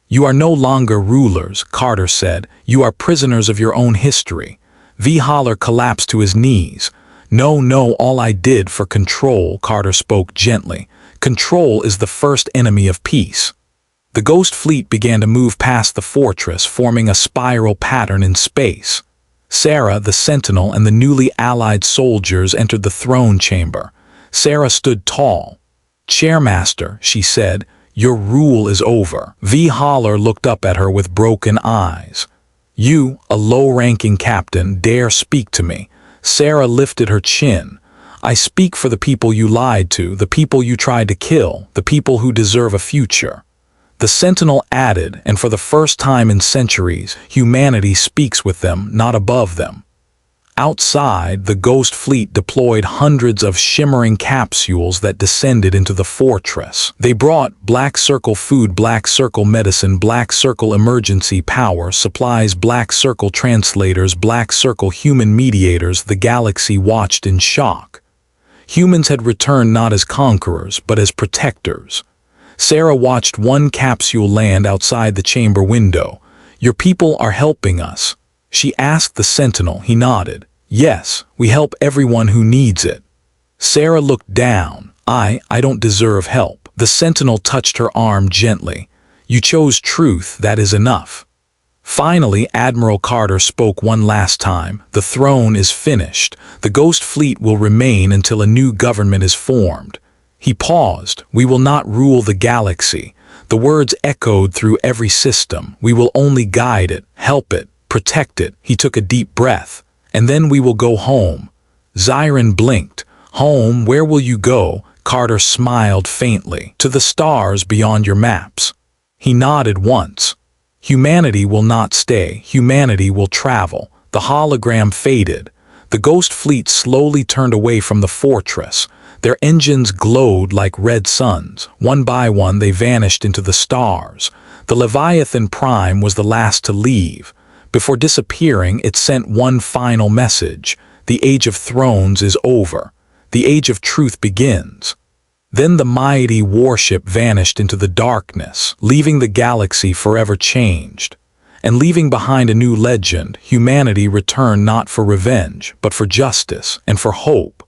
Speaker 1: You are no longer rulers, Carter said. You are prisoners of your own history. Holler collapsed to his knees. No, all I did for control, Carter spoke gently. Control is the first enemy of peace. The ghost fleet began to move past the fortress, forming a spiral pattern in space. Sarah, the sentinel, and the newly allied soldiers entered the throne chamber. Sarah stood tall. Chairmaster, she said, your rule is over. Holler looked up at her with broken eyes. You, a low-ranking captain, dare speak to me. Sarah lifted her chin. I speak for the people you lied to, the people you tried to kill, the people who deserve a future. The sentinel added, and for the first time in centuries, humanity speaks with them, not above them. Outside, the ghost fleet deployed hundreds of shimmering capsules that descended into the fortress. They brought Black Circle food, Black Circle medicine, Black Circle emergency power, supplies, Black Circle translators, Black Circle human mediators. The galaxy watched in shock. Humans had returned not as conquerors, but as protectors. Sarah watched one capsule land outside the chamber window. Your people are helping us. She asked the sentinel. He nodded. Yes, we help everyone who needs it. Sarah looked down. I don't deserve help. The sentinel touched her arm gently. You chose truth, that is enough. Finally, Admiral Carter spoke one last time. The throne is finished. The ghost fleet will remain until a new government is formed. He paused. We will not rule the galaxy. The words echoed through every system. We will only guide it, help it, protect it. He took a deep breath. And then we will go home. Zyron blinked. Home, where will you go? Carter smiled faintly. To the stars beyond your maps. He nodded once. Humanity will not stay. Humanity will travel. The hologram faded. The ghost fleet slowly turned away from the fortress. Their engines glowed like red suns. One by one they vanished into the stars. The Leviathan Prime was the last to leave. Before disappearing, it sent one final message. The Age of Thrones is over. The Age of Truth begins. Then the mighty warship vanished into the darkness, leaving the galaxy forever changed. And leaving behind a new legend, humanity returned not for revenge, but for justice and for hope.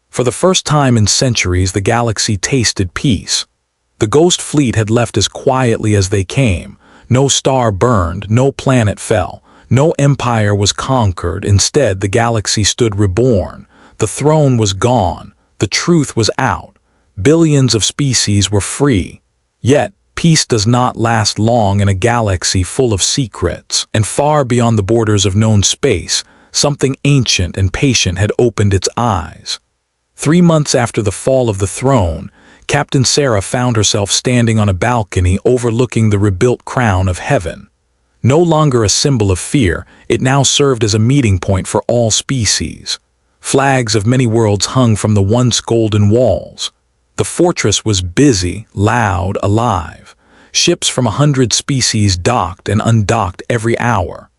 Speaker 1: For the first time in centuries, the galaxy tasted peace. The ghost fleet had left as quietly as they came. No star burned, no planet fell, no empire was conquered. Instead, the galaxy stood reborn. The throne was gone. The truth was out. Billions of species were free. Yet, peace does not last long in a galaxy full of secrets, and far beyond the borders of known space, something ancient and patient had opened its eyes. 3 months after the fall of the throne, Captain Sarah found herself standing on a balcony overlooking the rebuilt crown of heaven. No longer a symbol of fear, it now served as a meeting point for all species. Flags of many worlds hung from the once golden walls. The fortress was busy, loud, alive. Ships from 100 species docked and undocked every hour.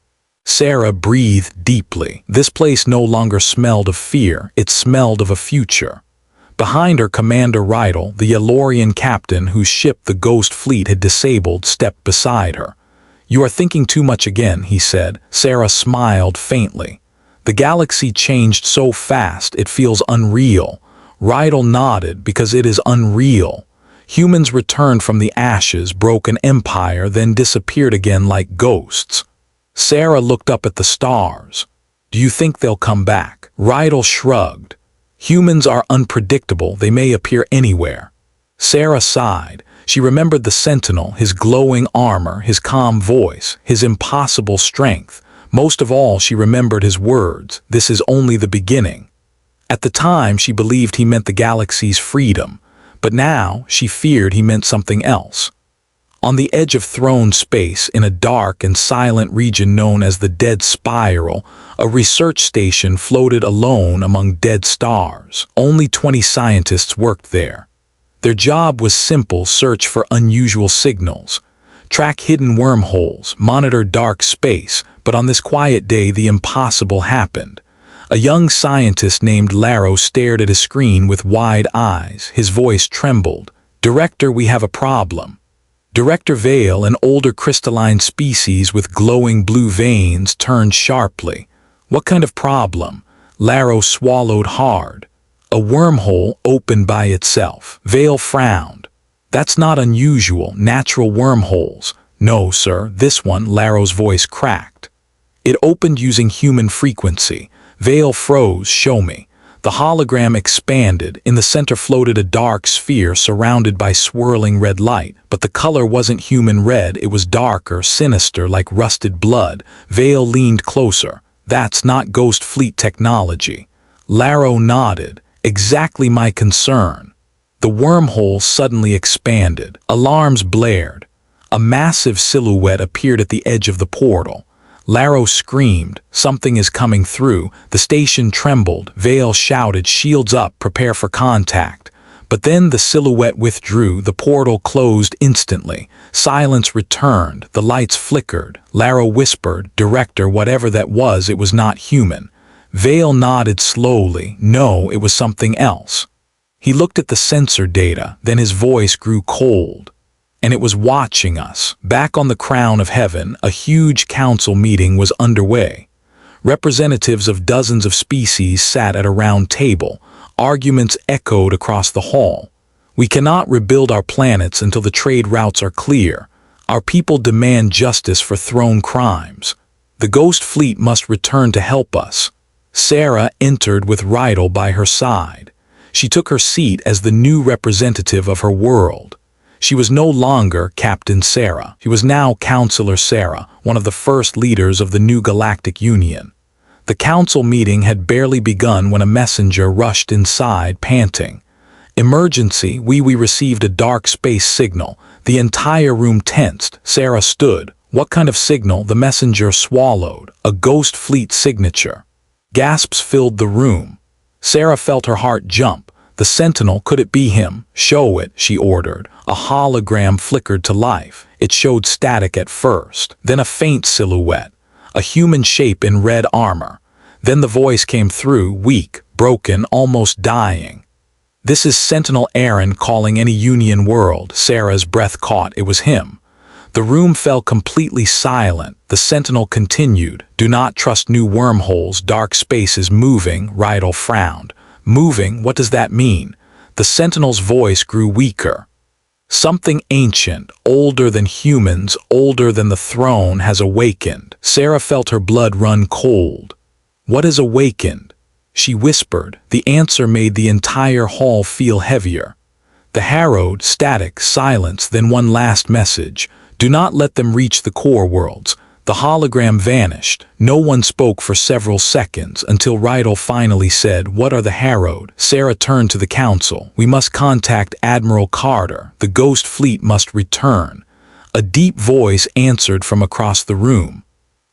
Speaker 1: Sarah breathed deeply. This place no longer smelled of fear, it smelled of a future. Behind her, Commander Rydell, the Yalorian captain whose ship the Ghost Fleet had disabled, stepped beside her. "You are thinking too much again," he said. Sarah smiled faintly. "The galaxy changed so fast it feels unreal." Rydell nodded. "Because it is unreal. Humans returned from the ashes, broke an empire, then disappeared again like ghosts." Sarah looked up at the stars. "Do you think they'll come back?" Rydell shrugged. "Humans are unpredictable, they may appear anywhere." Sarah sighed. She remembered the Sentinel, his glowing armor, his calm voice, his impossible strength. Most of all, she remembered his words, "This is only the beginning." At the time, she believed he meant the galaxy's freedom, but now she feared he meant something else. On the edge of throne space, in a dark and silent region known as the Dead Spiral, a research station floated alone among dead stars. Only 20 scientists worked there. Their job was simple: search for unusual signals, track hidden wormholes, monitor dark space. But on this quiet day, the impossible happened. A young scientist named Laro stared at his screen with wide eyes. His voice trembled. "Director, we have a problem." Director Vale, an older crystalline species with glowing blue veins, turned sharply. "What kind of problem?" Laro swallowed hard. "A wormhole opened by itself." Vale frowned. "That's not unusual. Natural wormholes." "No, sir, this one," Laro's voice cracked. "It opened using human frequency." Vale froze. "Show me." The hologram expanded. In the center floated a dark sphere surrounded by swirling red light, but the color wasn't human red, it was darker, sinister, like rusted blood. Vale leaned closer. "That's not Ghost Fleet technology." Laro nodded. "Exactly my concern." The wormhole suddenly expanded. Alarms blared. A massive silhouette appeared at the edge of the portal. Laro screamed, "Something is coming through." The station trembled. Vale shouted, "Shields up, prepare for contact." But then the silhouette withdrew. The portal closed instantly. Silence returned. The lights flickered. Laro whispered, "Director, whatever that was, it was not human." Vale nodded slowly. "No, it was something else." He looked at the sensor data, then his voice grew cold. "And it was watching us." Back on the crown of heaven, a huge council meeting was underway. Representatives of dozens of species sat at a round table. Arguments echoed across the hall. "We cannot rebuild our planets until the trade routes are clear. Our people demand justice for throne crimes. The Ghost Fleet must return to help us." Sarah entered with Rydell by her side. She took her seat as the new representative of her world. She was no longer Captain Sarah. She was now Counselor Sarah, one of the first leaders of the new Galactic Union. The council meeting had barely begun when a messenger rushed inside, panting. "Emergency, we received a dark space signal." The entire room tensed. Sarah stood. "What kind of signal?" The messenger swallowed. "A Ghost Fleet signature." Gasps filled the room. Sarah felt her heart jump. The Sentinel, could it be him? "Show it," she ordered. A hologram flickered to life. It showed static at first, then a faint silhouette, a human shape in red armor. Then the voice came through, weak, broken, almost dying. "This is Sentinel Aaron calling any Union world." Sarah's breath caught. It was him. The room fell completely silent. The Sentinel continued, "Do not trust new wormholes. Dark space is moving." Rydell frowned. "Moving? What does that mean?" The Sentinel's voice grew weaker. "Something ancient, older than humans, older than the throne, has awakened." Sarah felt her blood run cold. "What is awakened?" she whispered. The answer made the entire hall feel heavier. The harrowed, static silence, then one last message. Do not let them reach the core worlds. The hologram vanished. No one spoke for several seconds until Rydell finally said, "What are the harrowed?" Sarah turned to the council. "We must contact Admiral Carter. The Ghost Fleet must return." A deep voice answered from across the room.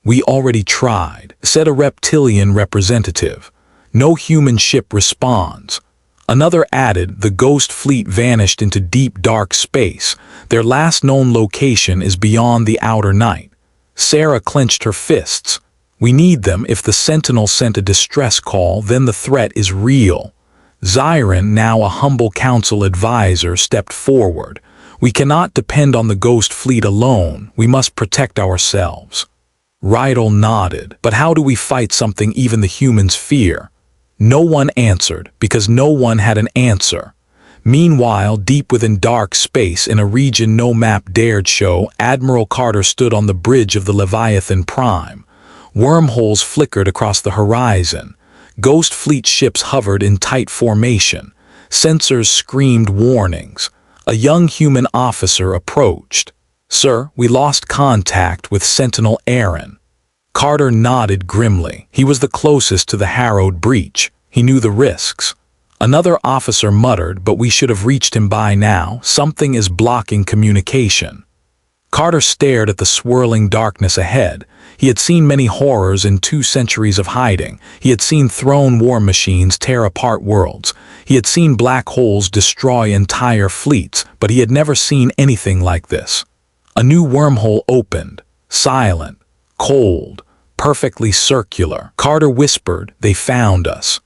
Speaker 1: "We already tried," said a reptilian representative. "No human ship responds." Another added, "The Ghost Fleet vanished into deep dark space. Their last known location is beyond the outer night." Sarah clenched her fists. "We need them. If the Sentinel sent a distress call, then the threat is real." Zyron, now a humble council advisor, stepped forward. "We cannot depend on the Ghost Fleet alone. We must protect ourselves." Rydell nodded. "But how do we fight something even the humans fear?" No one answered, because no one had an answer. Meanwhile, deep within dark space, in a region no map dared show, Admiral Carter stood on the bridge of the Leviathan Prime. Wormholes flickered across the horizon. Ghost Fleet ships hovered in tight formation. Sensors screamed warnings. A young human officer approached. "Sir, we lost contact with Sentinel Aaron." Carter nodded grimly. He was the closest to the harrowed breach. He knew the risks. Another officer muttered, "But we should have reached him by now. Something is blocking communication." Carter stared at the swirling darkness ahead. He had seen many horrors in 2 centuries of hiding. He had seen throne war machines tear apart worlds. He had seen black holes destroy entire fleets, but he had never seen anything like this. A new wormhole opened, silent, cold, perfectly circular. Carter whispered, "They found us."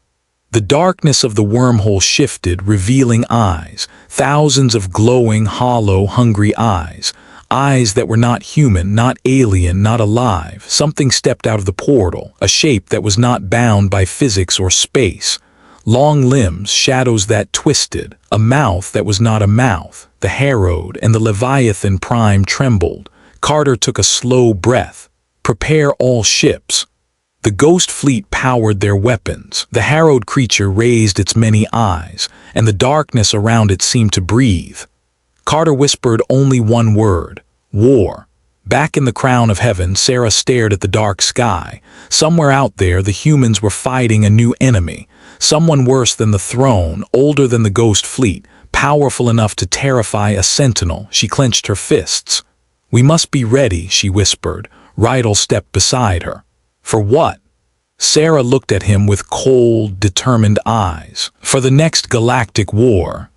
Speaker 1: The darkness of the wormhole shifted, revealing eyes, thousands of glowing, hollow, hungry eyes. Eyes that were not human, not alien, not alive. Something stepped out of the portal, a shape that was not bound by physics or space. Long limbs, shadows that twisted, a mouth that was not a mouth. The harrowed and the Leviathan Prime trembled. Carter took a slow breath. "Prepare all ships." The Ghost Fleet powered their weapons. The harrowed creature raised its many eyes, and the darkness around it seemed to breathe. Carter whispered only one word: war. Back in the crown of heaven, Sarah stared at the dark sky. Somewhere out there, the humans were fighting a new enemy. Someone worse than the throne, older than the Ghost Fleet, powerful enough to terrify a sentinel. She clenched her fists. "We must be ready," she whispered. Rydell stepped beside her. "For what?" Sarah looked at him with cold, determined eyes. "For the next galactic war.